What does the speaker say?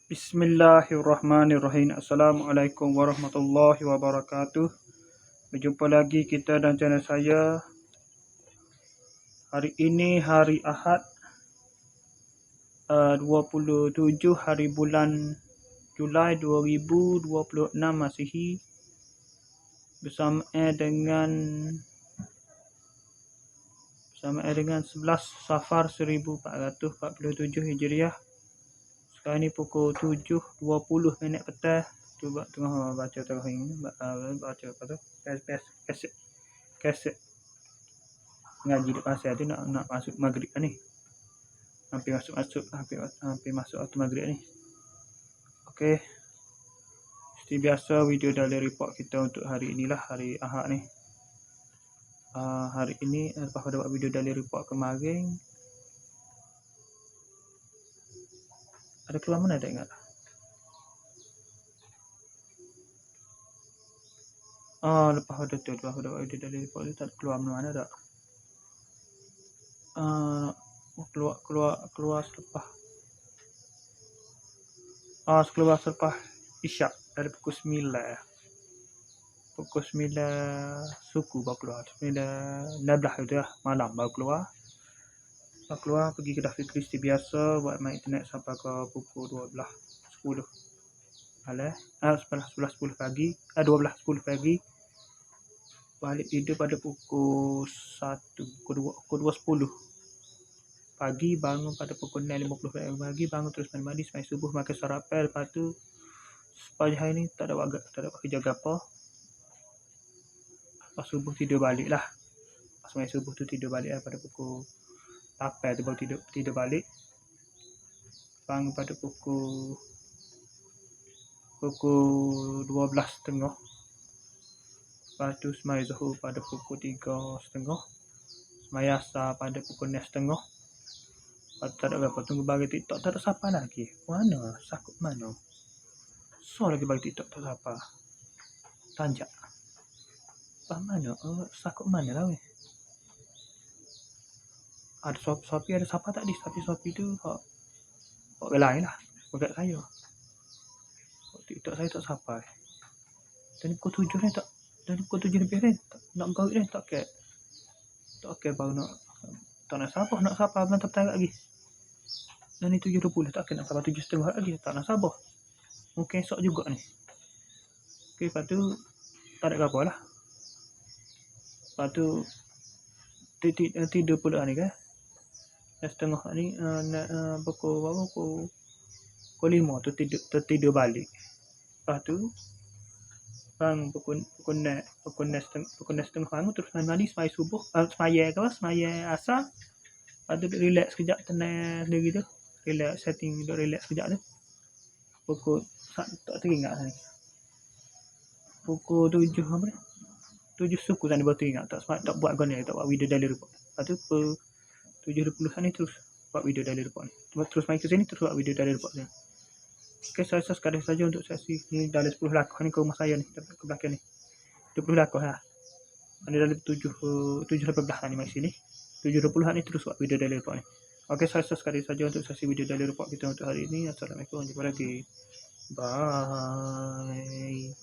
Bismillahirrahmanirrahim. Assalamualaikum warahmatullahi wabarakatuh. Berjumpa lagi kita dan channel saya. Hari ini hari Ahad, 27 hari bulan Julai 2026 Masihi, bersamaan dengan 11 Safar 1447 Hijriah. Sekarang ni pukul 7.20 petang. Cuba tengah baca ini, baca apa tu? Kaset ngaji di pasar tu nak masuk maghrib ni. Hampir masuk waktu maghrib ni. Okey. Seperti biasa, video dari report kita untuk hari inilah, hari Ahad ni. Hari ini lepas pada buat video dari report kemarin, ada keluar mana tak ingat? Lepas pada buat video dari report tu tak keluar mana tak? Keluar selepas Isyak dari pukul 9 suku baru keluar, 19 itu lah malam baru keluar pergi ke David Christie biasa, buat main internet sampai ke pukul 12.10 malam, 11.10 pagi, 12.10 pagi. Balik tidur pada pukul 2.10 pagi, bangun pada pukul 9.50 pagi, bangun terus mandi, sembahyang subuh, makan sarapan. Lepas tu sepanjang hari ni tak ada kerja apa. Lepas subuh tidur balik lah. Sembahyang subuh tu tidur balik lah pada pukul 8 tu baru tidur balik. Bangun pada pukul 12.30. Lepas tu sembahyang zuhur pada pukul 3.30. Sembahyang asar pada pukul 6.30. Lepas tu tak ada apa, tunggu bagi TikTok, tak ada siapa lagi. Mana? Sakut mana? So lagi bagi TikTok tak siapa. Tanjak. Lepas mana? Sakut mana lah weh? Ada Shopee, ada siapa tak di? Tapi Shopee tu hak lain lah. Bukan saya. TikTok saya tak siapa. Dan pukul 7 ni tak. Dan pukul 7 lebih ni tak, nak gawit ni tak ke. Tak ke baru tak nak sabar bentar lagi. Dan ni 7.20 tak kena sampai 7.30 lagi, tak nak sabar. Mungkin esok juga ni. Okey, lepas tu tak ada apa lah. Lepas tu tidur pula ni kan. Setengah ni pukul 5 tu tidur balik. Lepas tu bang pukul 6.30 bangun, terus mandi, sembahyang subuh, sembahyang asar. Lepas tu duduk relax sekejap, tenang sendiri tu. Relax sekejap tu. Pukul tak teringat ni. Pukul 7 apa ni? 7 suku tadi baru teringat, tak buat gini, tak buat video daily report. Lepas tu pukul 7.20 ni terus buat video daily report ni. Terus main ke sini, terus buat video daily report ni. Okey, saya sekadar saja untuk sesi ni. Dalam 10 lakah ni ke rumah saya ni, ke belakang ni 20 lakah lah. Ada dalam 7.18 ni main sini. 7.20 ni terus buat video daily report ni. Okey, saya sekadar saja untuk sesi video daily report kita untuk hari ini. Assalamualaikum, jumpa lagi. Bye.